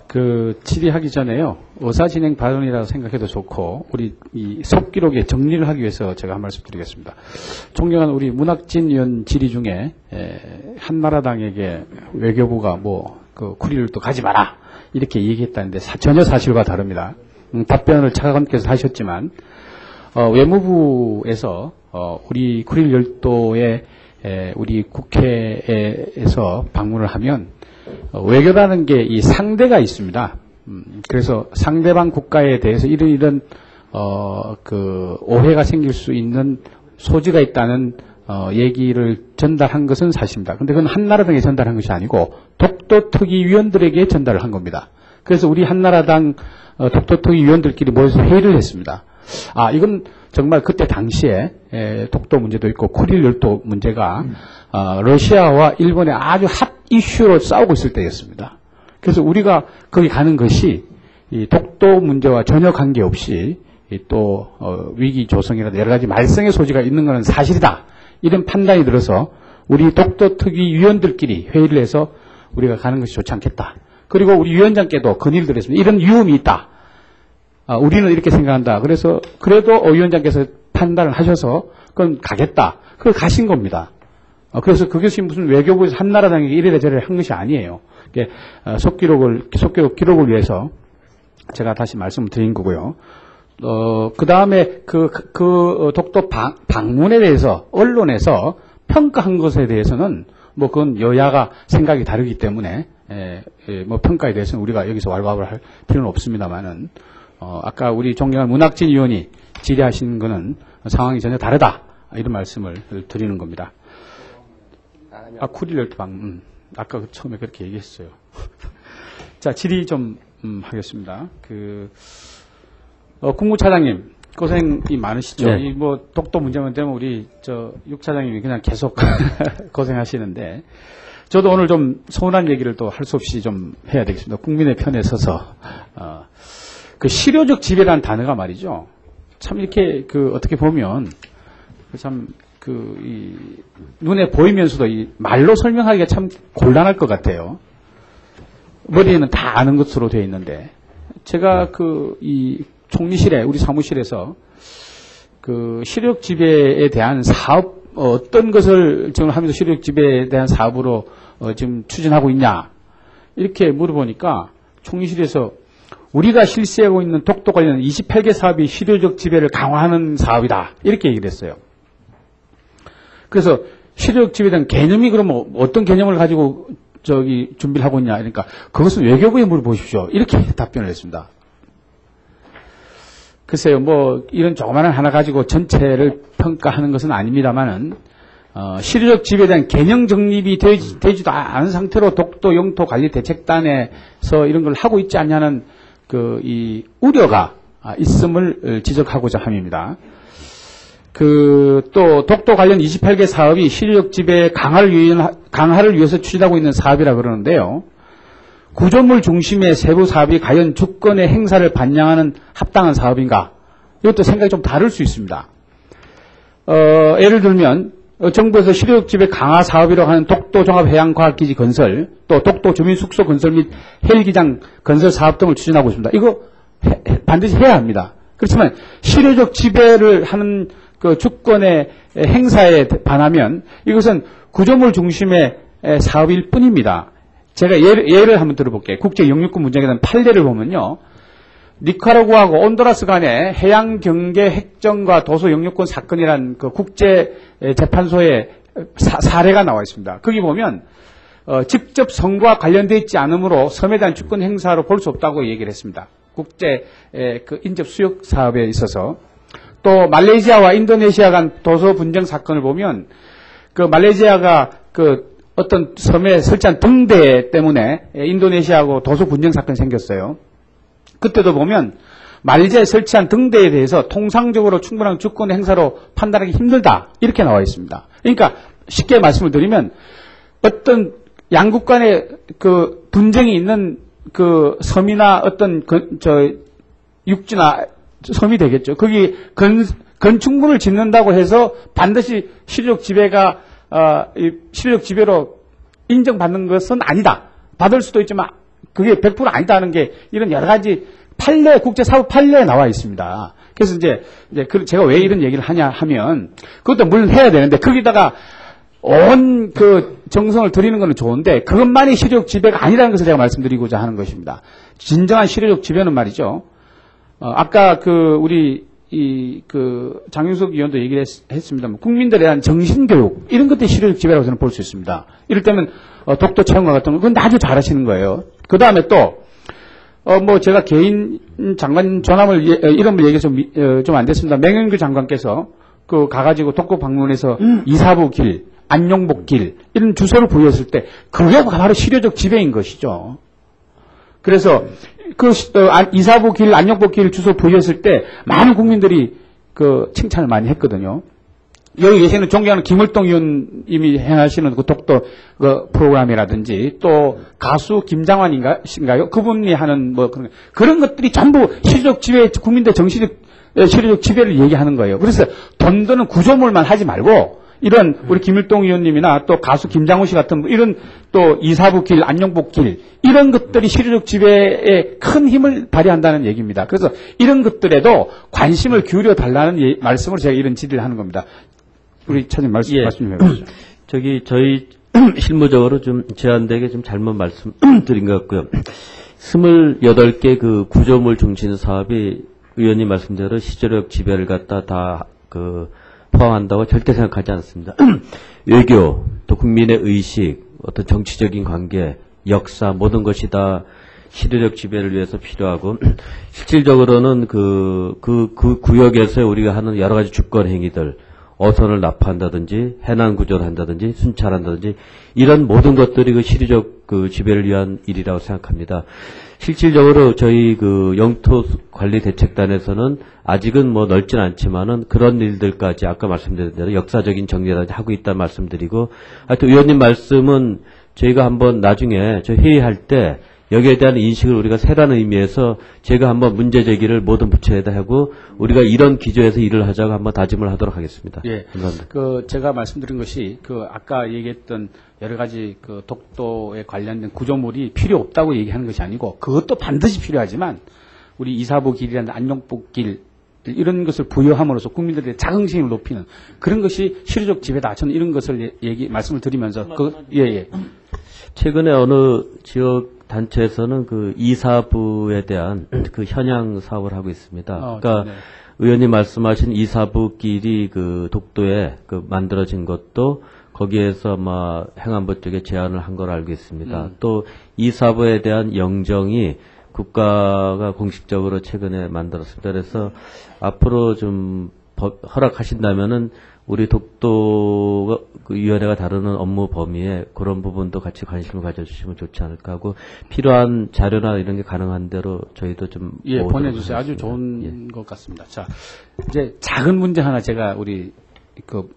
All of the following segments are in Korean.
그 질의하기 전에요. 의사진행 발언이라고 생각해도 좋고 우리 이 속기록에 정리를 하기 위해서 제가 한 말씀 드리겠습니다. 존경하는 우리 문학진 의원 질의 중에 한나라당에게 외교부가 그 쿠리를 가지 마라 이렇게 얘기했다는데 전혀 사실과 다릅니다. 답변을 차관께서 하셨지만 외무부에서 우리 쿠릴 열도에 우리 국회에서 방문을 하면 외교라는 게 이 상대가 있습니다. 그래서 상대방 국가에 대해서 이런 그 오해가 생길 수 있는 소지가 있다는 얘기를 전달한 것은 사실입니다. 근데 그건 한나라당에 전달한 것이 아니고 독도특위위원들에게 전달을 한 겁니다. 그래서 우리 한나라당 독도특위위원들끼리 모여서 회의를 했습니다. 이건 정말 그때 당시에 독도 문제도 있고 쿠릴 열도 문제가 러시아와 일본의 아주 핫 이슈로 싸우고 있을 때였습니다. 그래서 우리가 거기 가는 것이 이 독도 문제와 전혀 관계없이 또 위기 조성이라든지 여러 가지 말썽의 소지가 있는 것은 사실이다. 이런 판단이 들어서 우리 독도특위 위원들끼리 회의를 해서 우리가 가는 것이 좋지 않겠다. 그리고 우리 위원장께도 건의를 드렸습니다. 이런 위험이 있다. 우리는 이렇게 생각한다. 그래서 그래도 위원장께서 판단을 하셔서 그건 가겠다. 그걸 가신 겁니다. 그래서 그것이 무슨 외교부에서 한나라당에게 이래라 저래라 한 것이 아니에요. 속기록 기록을 위해서 제가 다시 말씀을 드린 거고요. 그 다음에 독도 방문에 대해서 언론에서 평가한 것에 대해서는 그건 여야가 생각이 다르기 때문에 평가에 대해서는 우리가 여기서 왈가왈부를 할 필요는 없습니다만은 아까 우리 존경하는 문학진 의원이 질의하신 거는 상황이 전혀 다르다. 이런 말씀을 드리는 겁니다. 쿠릴 열도 방문. 아까 처음에 그렇게 얘기했어요. 자, 질의 좀 하겠습니다. 국무차장님 고생이 많으시죠? 네. 독도 문제만 되면 우리 육 차장님이 그냥 계속 고생하시는데 저도 오늘 좀 서운한 얘기를 또 할 수 없이 좀 해야 되겠습니다. 국민의 편에 서서 실효적 지배라는 단어가 말이죠. 참 이렇게 어떻게 보면 눈에 보이면서도 말로 설명하기가 참 곤란할 것 같아요. 머리에는 다 아는 것으로 되어 있는데 제가 이 총리실에 우리 사무실에서 실효적 지배에 대한 사업 어떤 것을 지금 하면서 실효적 지배에 대한 사업으로 지금 추진하고 있냐 이렇게 물어보니까 총리실에서 우리가 실시하고 있는 독도 관련 28개 사업이 실효적 지배를 강화하는 사업이다 이렇게 얘기를 했어요. 그래서 실효적 지배에 대한 개념이 그러면 어떤 개념을 가지고 준비를 하고 있냐 그러니까 그것은 외교부에 물어보십시오 이렇게 답변을 했습니다. 글쎄요 이런 조그마한 하나 가지고 전체를 평가하는 것은 아닙니다만은 실효적 지배에 대한 개념 정립이 되지도 않은 상태로 독도 영토 관리 대책단에서 이런 걸 하고 있지 않냐는 이 우려가 있음을 지적하고자 함입니다. 또 독도 관련 28개 사업이 실효적 지배 강화를 위해서 추진하고 있는 사업이라 그러는데요. 구조물 중심의 세부 사업이 과연 주권의 행사를 반영하는 합당한 사업인가? 이것도 생각이 좀 다를 수 있습니다. 예를 들면 정부에서 실효적 지배 강화 사업이라고 하는 독도 종합해양과학기지 건설, 또 독도 주민숙소 건설 및 헬기장 건설 사업 등을 추진하고 있습니다. 이거 반드시 해야 합니다. 그렇지만 실효적 지배를 하는 주권의 행사에 반하면 이것은 구조물 중심의 사업일 뿐입니다. 제가 예를 한번 들어볼게요. 국제 영유권 문제에 대한 판례를 보면요. 니카라구아하고 온두라스 간의 해양 경계 획정과 도서 영유권 사건이란 국제 재판소의 사례가 나와 있습니다. 거기 보면 직접 선거와 관련되어 있지 않으므로 섬에 대한 주권 행사로 볼 수 없다고 얘기를 했습니다. 국제 인접 수역 사업에 있어서 또 말레이시아와 인도네시아 간 도서 분쟁 사건을 보면 말레이시아가 어떤 섬에 설치한 등대 때문에 인도네시아하고 도서 분쟁 사건이 생겼어요. 그때도 보면 말레이시아에 설치한 등대에 대해서 통상적으로 충분한 주권 행사로 판단하기 힘들다 이렇게 나와 있습니다. 그러니까 쉽게 말씀을 드리면 어떤 양국 간의 분쟁이 있는 섬이나 어떤 육지나 섬이 되겠죠. 거기 건축물을 짓는다고 해서 반드시 실효적 지배가 실효적 지배로 인정받는 것은 아니다. 받을 수도 있지만 그게 100% 아니다는 게 이런 여러 가지 국제사법 판례에 나와 있습니다. 그래서 이제 제가 왜 이런 얘기를 하냐 하면, 그것도 물론 해야 되는데, 거기다가 온 정성을 들이는 건 좋은데, 그것만이 실효적 지배가 아니라는 것을 제가 말씀드리고자 하는 것입니다. 진정한 실효적 지배는 말이죠. 아까 장윤석 의원도 얘기를 했습니다만, 국민들에 대한 정신교육, 이런 것들이 실효적 지배라고 저는 볼 수 있습니다. 이를테면, 독도 채용과 같은 거, 그건 아주 잘하시는 거예요. 그 다음에 또, 제가 개인 장관 전함을, 이름을 얘기해서 좀 안 됐습니다. 맹영규 장관께서 가가지고 독도 방문해서 이사부 길, 안용복 길, 이런 주소를 부여했을 때, 그게 바로 실효적 지배인 것이죠. 그래서, 이사부 길, 안용복 길 주소 부여했을 때, 많은 국민들이 칭찬을 많이 했거든요. 여기 계시는 존경하는 김을동 의원님이 행하시는 독도 프로그램이라든지 또 가수 김장환인가요? 그분이 하는 그런 것들이 전부 실효적 지배, 국민들 정신적 실효적 지배를 얘기하는 거예요. 그래서 돈 드는 구조물만 하지 말고 이런 우리 김일동 의원님이나 또 가수 김장훈 씨 같은 이런 또 이사부 길, 안용복 길 이런 것들이 실효적 지배에 큰 힘을 발휘한다는 얘기입니다. 그래서 이런 것들에도 관심을 기울여 달라는 말씀으로 제가 이런 질의를 하는 겁니다. 우리 차장님 말씀 좀 해보시죠. 저희 실무적으로 좀 제한되게 좀 잘못 말씀드린 것 같고요. 28개 구조물 중심 사업이 의원님 말씀대로 시절적 지배를 갖다 다 포함한다고 절대 생각하지 않습니다. 외교, 또 국민의 의식, 어떤 정치적인 관계, 역사 모든 것이 다 시대적 지배를 위해서 필요하고 실질적으로는 그 구역에서 우리가 하는 여러 가지 주권 행위들 어선을 납포한다든지 해난 구조를 한다든지 순찰한다든지 이런 모든 것들이 시류적 지배를 위한 일이라고 생각합니다. 실질적으로 저희 영토 관리 대책단에서는 아직은 넓진 않지만은 그런 일들까지 아까 말씀드린 대로 역사적인 정리라든지 하고 있다는 말씀드리고 하여튼 의원님 말씀은 저희가 한번 나중에 저 회의할 때 여기에 대한 인식을 우리가 세라는 의미에서 제가 한번 문제 제기를 모든 부처에다 하고 우리가 이런 기조에서 일을 하자고 한번 다짐을 하도록 하겠습니다. 예. 감사합니다. 제가 말씀드린 것이 아까 얘기했던 여러 가지 독도에 관련된 구조물이 필요 없다고 얘기하는 것이 아니고 그것도 반드시 필요하지만 우리 이사부 길이라는 안용복 길 이런 것을 부여함으로써 국민들의 자긍심을 높이는 그런 것이 실효적 지배다. 저는 이런 것을 말씀을 드리면서 최근에 어느 지역 단체에서는 이사부에 대한 현양 사업을 하고 있습니다. 그러니까 네. 의원님 말씀하신 이사부 길이 독도에 만들어진 것도 거기에서 행안부 쪽에 제안을 한 걸 알고 있습니다. 또 이사부에 대한 영정이 국가가 공식적으로 최근에 만들었습니다. 그래서 앞으로 좀 허락하신다면은 우리 독도 위원회가 다루는 업무 범위에 그런 부분도 같이 관심을 가져주시면 좋지 않을까 하고 필요한 자료나 이런 게 가능한 대로 저희도 좀 보내주세요. 아주 좋은 것 같습니다. 자, 이제 작은 문제 하나 제가 우리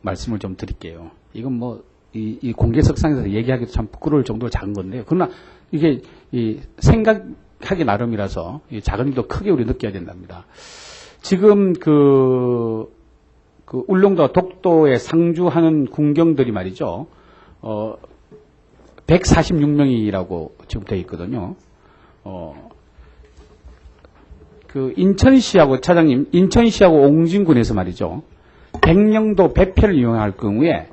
말씀을 좀 드릴게요. 이건 이 공개석상에서 얘기하기도 참 부끄러울 정도로 작은 건데요. 그러나 이게 생각하기 나름이라서 작은 일도 크게 우리 느껴야 된답니다. 지금 울릉도 독도에 상주하는 군경들이 말이죠. 146명이라고 지금 되어 있거든요. 인천시하고 차장님, 인천시하고 옹진군에서 말이죠. 백령도 배편을 이용할 경우에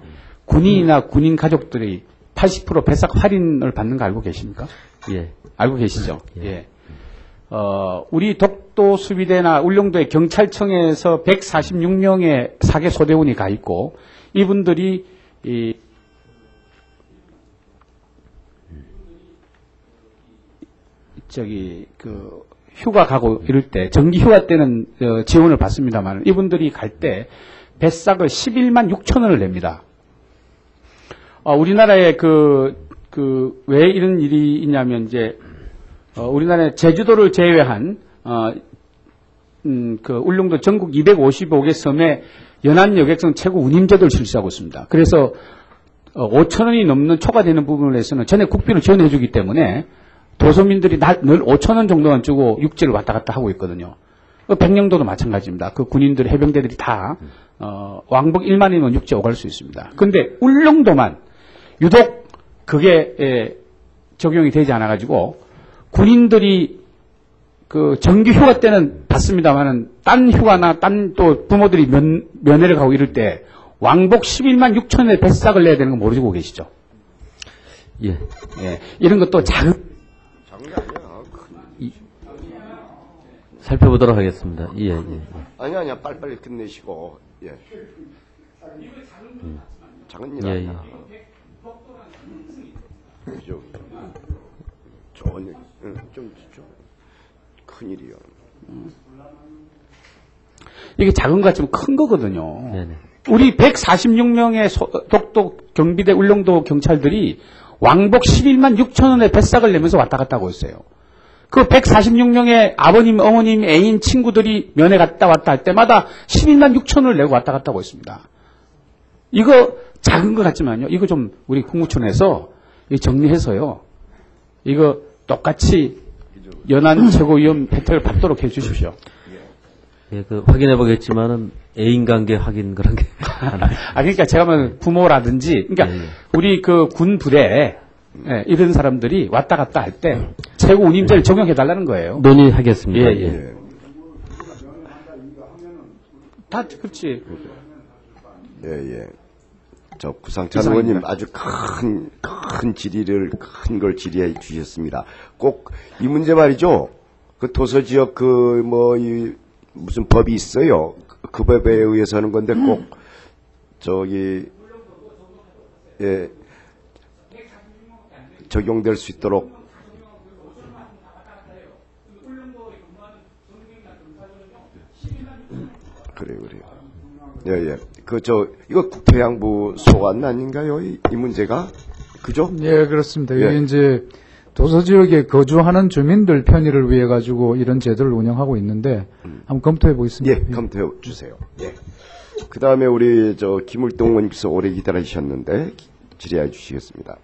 군인이나 군인 가족들이 80% 배삭 할인을 받는 거 알고 계십니까? 예. 알고 계시죠? 예. 우리 독도 수비대나 울릉도의 경찰청에서 146명의 사개 소대원이 가 있고, 이분들이, 휴가 가고 이럴 때, 정기 휴가 때는 지원을 받습니다만, 이분들이 갈 때 배삭을 11만 6천 원을 냅니다. 우리나라에 왜 이런 일이 있냐면, 우리나라의 제주도를 제외한 울릉도 전국 255개 섬에 연안 여객선 최고 운임제도를 실시하고 있습니다. 그래서 5천 원이 넘는 초과되는 부분에서는 전액 국비를 지원해주기 때문에 도서민들이 늘 5천 원 정도만 주고 육지를 왔다 갔다 하고 있거든요. 백령도도 마찬가지입니다. 군인들, 해병대들이 다 왕복 1만이면 육지에 오갈 수 있습니다. 그런데 울릉도만 유독 그게 적용이 되지 않아가지고 군인들이 그 정규 휴가 때는 받습니다만은 딴 휴가나 딴 또 부모들이 면회를 가고 이럴 때 왕복 11만 6천원의 배싹을 내야 되는 거 모르고 계시죠? 예. 예. 이런 것도 작은 살펴보도록 하겠습니다. 예, 예. 아니야, 빨리빨리 끝내시고, 예. 작은 일 예, 아니야. 그죠? 좋은 일, 좀 큰일이요. 이게 작은 것 같지만 큰 거거든요. 네네. 우리 146명의 독도 경비대 울릉도 경찰들이 왕복 11만 6천원의 배싹을 내면서 왔다 갔다 하고 있어요. 그 146명의 아버님, 어머님, 애인, 친구들이 면회 갔다 왔다 할 때마다 11만 6천원을 내고 왔다 갔다 하고 있습니다. 이거 작은 것 같지만요. 이거 좀 우리 국무촌에서 정리해서요. 이거 똑같이 연안 최고위원 혜택을 받도록 해 주십시오. 예, 그 확인해 보겠지만은 애인 관계 확인 그런 게 그러니까 제가 뭐 부모라든지, 그러니까 예, 예. 우리 그 군 부대에 이런 사람들이 왔다 갔다 할 때 최고 운임제를 적용해 달라는 거예요. 논의하겠습니다. 예, 예. 예. 다 그렇지. 예. 저 구상찬 의원님 아주 큰 질의를, 큰 걸 질의해 주셨습니다. 꼭 이 문제 말이죠. 그 도서지역 무슨 법이 있어요. 그 법에 의해서 하는 건데 꼭 예, 적용될 수 있도록. 그래요. 예. 이거 국토양부 소관 아닌가요? 이 문제가? 그죠? 예, 그렇습니다. 예. 이게 이제 도서지역에 거주하는 주민들 편의를 위해 가지고 이런 제도를 운영하고 있는데 한번 검토해 보겠습니다. 예, 검토해 주세요. 예. 그 다음에 우리 김울동 의원님께서 오래 기다리셨는데 질의해 주시겠습니다.